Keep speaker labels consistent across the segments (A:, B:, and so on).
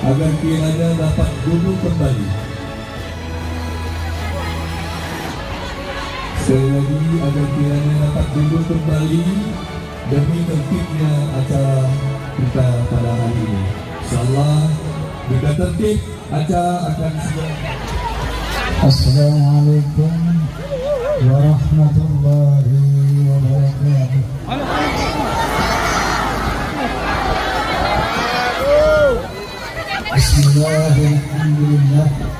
A: agar kiranya dapat duduk kembali. Sekali lagi agar kiranya dapat duduk kembali demi tertibnya acara kita pada hari ini. Insyaallah jika tertib acara akan segera.
B: Assalamualaikum warahmatullahi wabarakatuh. Bismillahirrahmanirrahim.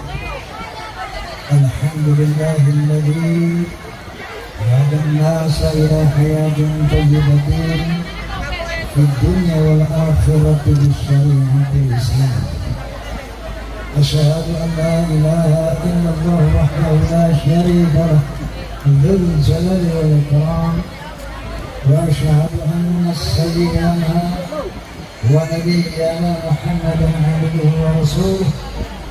B: Alhamdulillahilladzi hada an-nasa ila hayatin thayyibatin fid dunya wal akhirati bisyari'atil Islam. أشهد أن لا إله إلا الله وحده لا شريك له ذو الجلال والإكرام وأشهد أن سيدنا ونبينا محمدا عبده ورسوله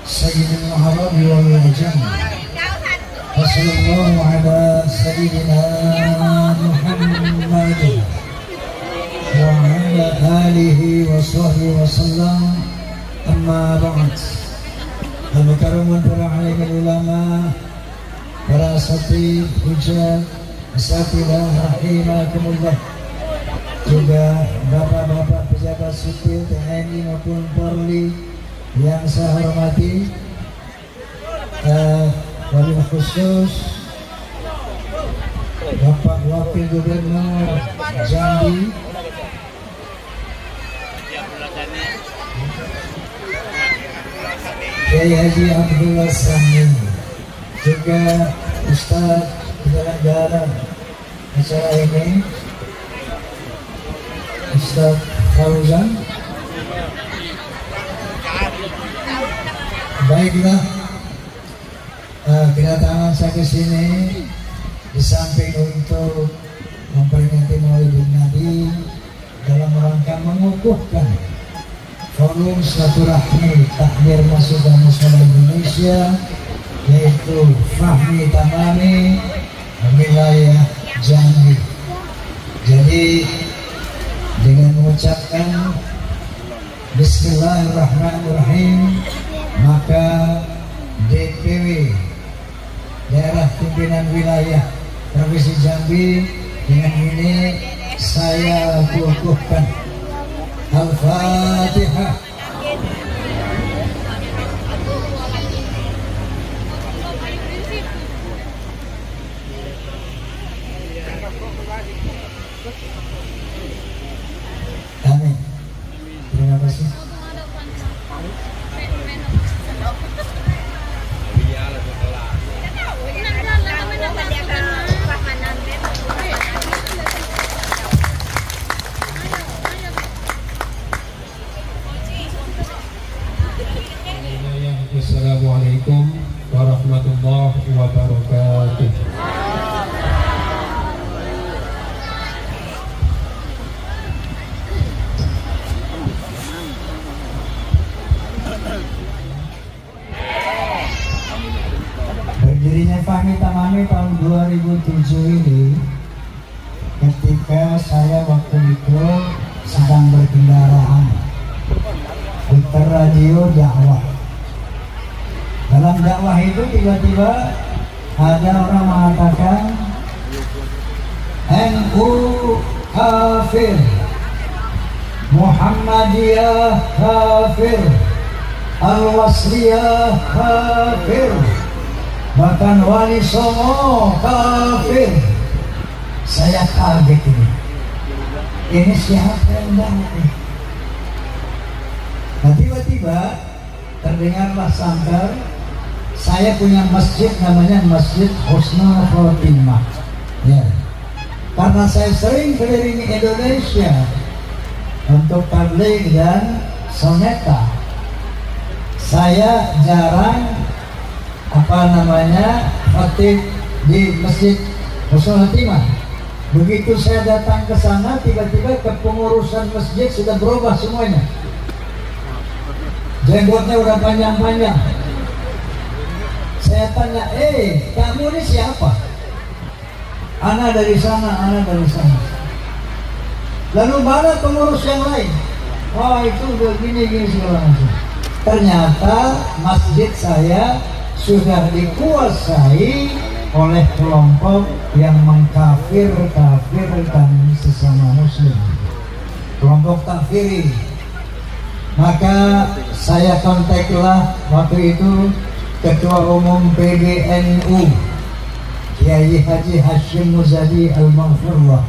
B: سيد العرب والعجم وصلى الله على سيدنا محمد وعلى آله وصحبه وسلم أما بعد. Al-Mukarramun para alimul ulama, para asatidz, hujjah, asatidzah rahimakumullah, juga bapak-bapak pejabat sipil TNI maupun Polri yang saya hormati, wabil khusus Bapak Wakil Gubernur Jambi, Kiai Haji Abdullah Sami, juga Ustaz penyelenggara acara ini Ustaz Fauzan. Baiklah, kedatangan saya ke sini di samping untuk memperingati Maulid Nabi dalam rangka mengukuhkan forum silaturahmi takmir masjid dan musyola Indonesia, yaitu Fahmi Tamami wilayah Jambi. Jadi dengan mengucapkan Bismillahirrahmanirrahim, maka DPW Daerah Pimpinan Wilayah Provinsi Jambi dengan ini saya kukuhkan Al-Fatihah. Amin. Terima kasih.
A: Assalamualaikum warahmatullahi wabarakatuh.
B: Berdirinya Fahmi Tamami tahun 2007 ini, ketika saya waktu itu sedang berkendaraan putar radio dakwah. Dalam dakwah itu tiba-tiba ada orang mengatakan NU kafir, Muhammadiyah kafir, Al-Wasliyah kafir, bahkan Wali Songo kafir. Saya kaget ini. Ini siapa yang dakwah? Nah, tiba-tiba terdengarlah sangkar. Saya punya masjid namanya Masjid Husnul Khotimah. Ya. Karena saya sering keliling Indonesia untuk tabligh dan soneta, saya jarang khatib di Masjid Husnul Khotimah. Begitu saya datang ke sana, tiba-tiba kepengurusan masjid sudah berubah semuanya. Jenggotnya udah panjang-panjang. Saya tanya, kamu ini siapa? Ana dari sana, ana dari sana. Lalu mana pengurus yang lain? Oh, itu begini-gini segala macam. ternyata masjid saya sudah dikuasai oleh kelompok yang mengkafir-kafirkan sesama muslim, kelompok takfiri. Maka saya kontaklah waktu itu Ketua Umum PBNU Kiai Haji Hashim Muzadi Al-Maghfurullah.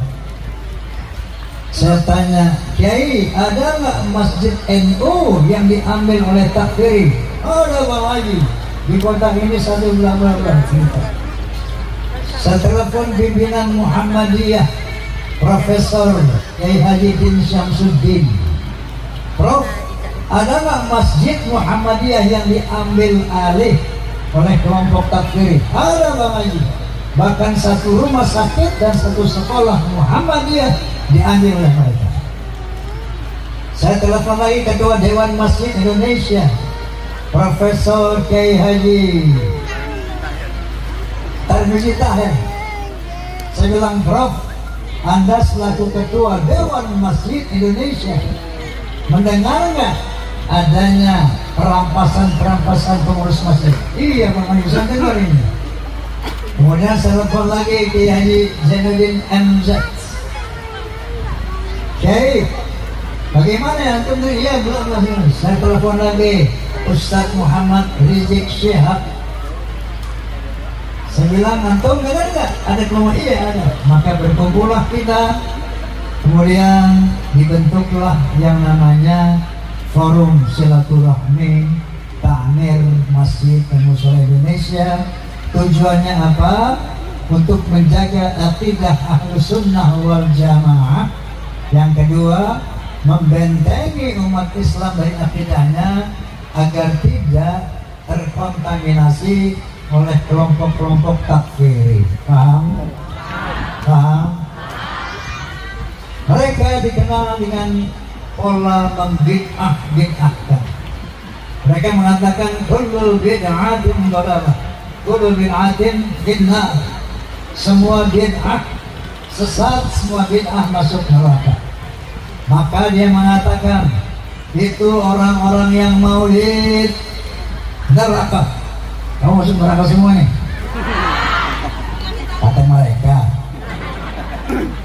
B: Saya tanya, Kiai, ada nggak masjid NU yang diambil oleh takfiri? Ada Bang Haji, di kota ini satu bla cerita. Saya telepon pimpinan Muhammadiyah Profesor Kiai Haji Din Syamsuddin. Prof, ada nggak masjid Muhammadiyah yang diambil alih oleh kelompok takfiri? Ada Bang Haji. Bahkan satu rumah sakit dan satu sekolah Muhammadiyah diambil oleh mereka. Saya telepon lagi Ketua Dewan Masjid Indonesia, Profesor Kiai Haji Tarmizi Tahir. Saya bilang, Prof, Anda selaku Ketua Dewan Masjid Indonesia mendengar nggak adanya perampasan pengurus masjid? Iya Bang Haji, saya dengar ini. Kemudian saya telepon lagi Kiai Haji Zainuddin MZ. Kiai, bagaimana ya antum? Iya belum. Saya telepon lagi Ustadz Muhammad Rizik Syihab. Saya bilang, antum enggak? Ada kelompok? Iya ada. Maka berkumpullah kita. Kemudian dibentuklah yang namanya Forum Silaturahmi Ta'mir Masjid dan Mushola Indonesia. Tujuannya apa? Untuk menjaga akidah Ahlus Sunnah wal Jamaah. Yang kedua, membentengi umat Islam dari akidahnya agar tidak terkontaminasi oleh kelompok-kelompok takfiri. Paham? Paham? Mereka dikenal dengan pola membid'ah-bid'ahkan. Mereka mengatakan kullu bid'atin dhalalah, kullu bid'atin finnar. Semua bid'ah sesat, semua bid'ah masuk neraka. Maka dia mengatakan itu orang-orang yang maulid neraka. Kamu masuk neraka semua nih, kata mereka.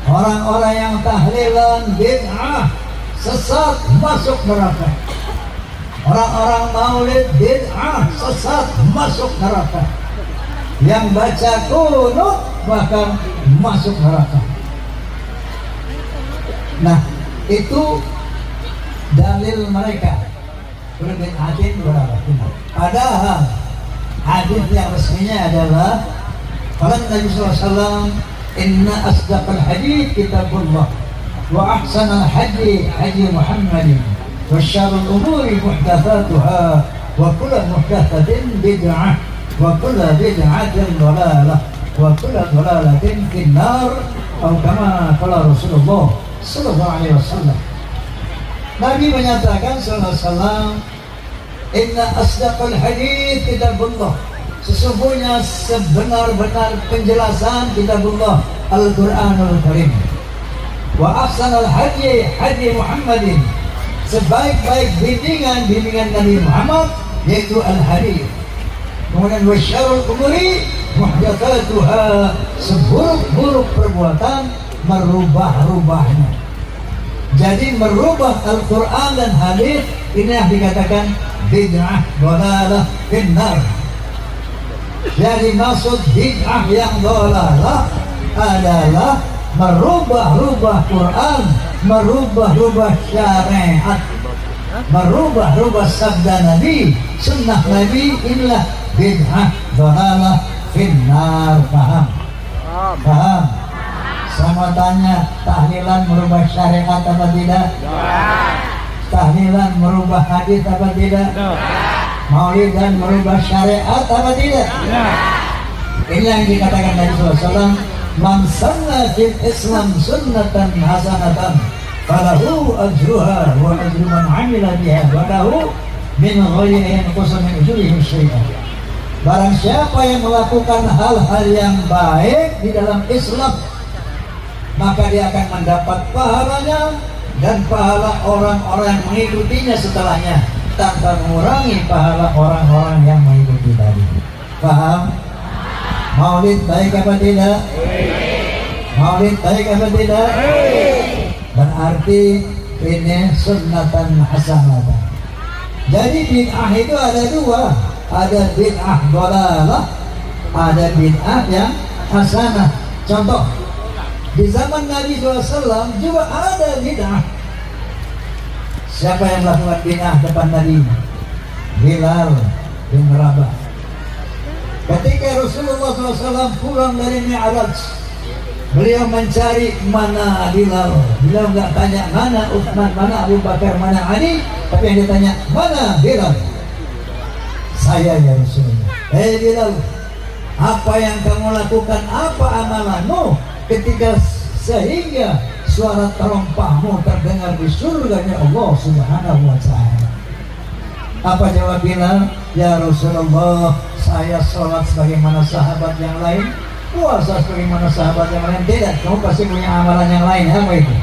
B: Orang-orang yang tahlilan bid'ah sesat masuk neraka. Orang-orang maulid bid'ah sesat masuk neraka. Yang baca kunut bahkan masuk neraka. Nah, itu dalil mereka. Bid'atin berapa? Padahal hadis yang resminya adalah qala Nabi sallallahu alaihi wasallam, inna asdaqal hadits kitabullah wa ahsanal hadi hadi Muhammadin wa syarrul umuri muhdatsatuha wa kullu muhdatsatin bid'ah wa kullu bid'atin dhalalah wa kullu dhalalatin finnar, atau kama qala Rasulullah sallallahu alaihi wasallam. Nabi menyatakan sallallahu alaihi wasallam, inna asdaqal hadits kitabullah, sesungguhnya sebenar-benar penjelasan kitabullah Al-Quranul Karim. Wa ahsanal hadi hadi Muhammadin, sebaik-baik bimbingan Nabi Muhammad yaitu al-hadits. Kemudian wa syarrul umuri muhdatsatuha, seburuk-buruk perbuatan merubah-rubahnya. Jadi merubah Al-Quran dan hadis ini yang dikatakan bid'ah dhalalah finnar. Jadi maksud bid'ah yang dhalalah adalah merubah-rubah Quran, merubah-rubah syariat, merubah-rubah sabda Nabi, sunnah Nabi. Inilah bid'ah dhalalah finnar. Paham? Paham? Sama tanya, tahlilan merubah syariat apa tidak? Tahlilan merubah hadis apa tidak? Maulid dan merubah syariat apa tidak? Ini yang dikatakan Nabi SAW, man sanna fil Islam sunnatan hasanatan falahu ajruha wa ajru man amila biha wa lahu min ghairi yanqusu min ujurihim syai'an. Barang siapa yang melakukan hal-hal yang baik di dalam Islam, maka dia akan mendapat pahalanya dan pahala orang-orang yang mengikutinya setelahnya, tanpa mengurangi pahala orang-orang yang mengikuti tadi. Paham? Maulid baik apa tidak? Maulid baik apa tidak? Berarti ini sunnatan hasanatan. Jadi bid'ah itu ada dua, ada bid'ah dhalalah, ada bid'ah yang hasanah. Contoh, di zaman Nabi SAW juga ada bid'ah. Siapa yang melakukan bid'ah depan Nabi? Bilal bin Rabah. Ketika Rasulullah SAW pulang dari Mi'raj, beliau mencari mana Bilal. Bilal nggak tanya mana Utsman, mana Abu Bakar, mana Ali, tapi yang ditanya mana Bilal. Saya ya Rasulullah. Hei Bilal, apa yang kamu lakukan? Apa amalanmu ketika sehingga suara terompahmu terdengar di surganya Allah Subhanahu wa ta'ala? Apa jawab Bilal? Ya Rasulullah, saya sholat sebagaimana sahabat yang lain, puasa sebagaimana sahabat yang lain. Tidak, kamu pasti punya amalan yang lain. Apa itu?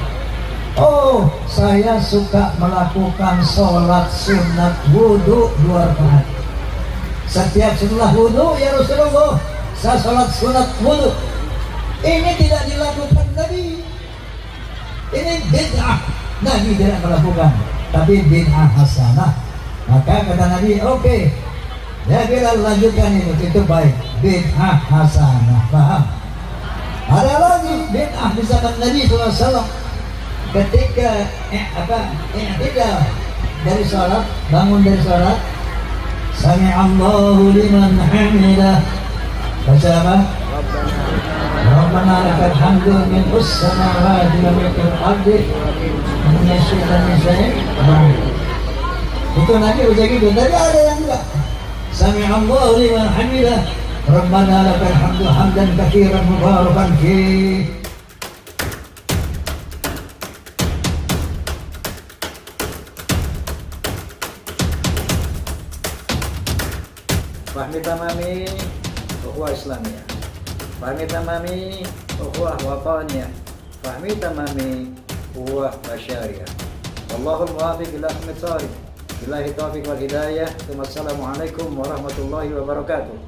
B: Oh, saya suka melakukan sholat sunat wudhu 2 rakaat. Setiap setelah wudhu, ya Rasulullah, saya sholat sunat wudhu. Ini tidak dilakukan Nabi. Ini bid'ah. Nabi tidak melakukan, tapi bid'ah hasanah. Maka kata Nabi, oke, ya Bilal lanjutkan itu baik. Bid'ah hasanah. Paham? Ada lagi bid'ah di zaman Nabi SAW. Ketika tidak dari sholat, bangun dari sholat, Sami'allahu liman hamidah. Baca apa? Rabbana lakal hamdu min us-samawati wa min al-ardi wa min syai'in. Itu Nabi udah gitu. Tapi ada yang enggak. Sami'allahu liman hamidah. Rabbana lakal hamdu hamdan katsiran mubarakan fihi.
C: Fahmi tamami ukhuwah Islamiyah. Fahmi tamami ukhuwah wataniyah. Fahmi tamami ukhuwah basyariyah. Wallahul muwaffiq ila aqwamit thariq. Billahi taufiq wal hidayah. Wassalamualaikum warahmatullahi wabarakatuh.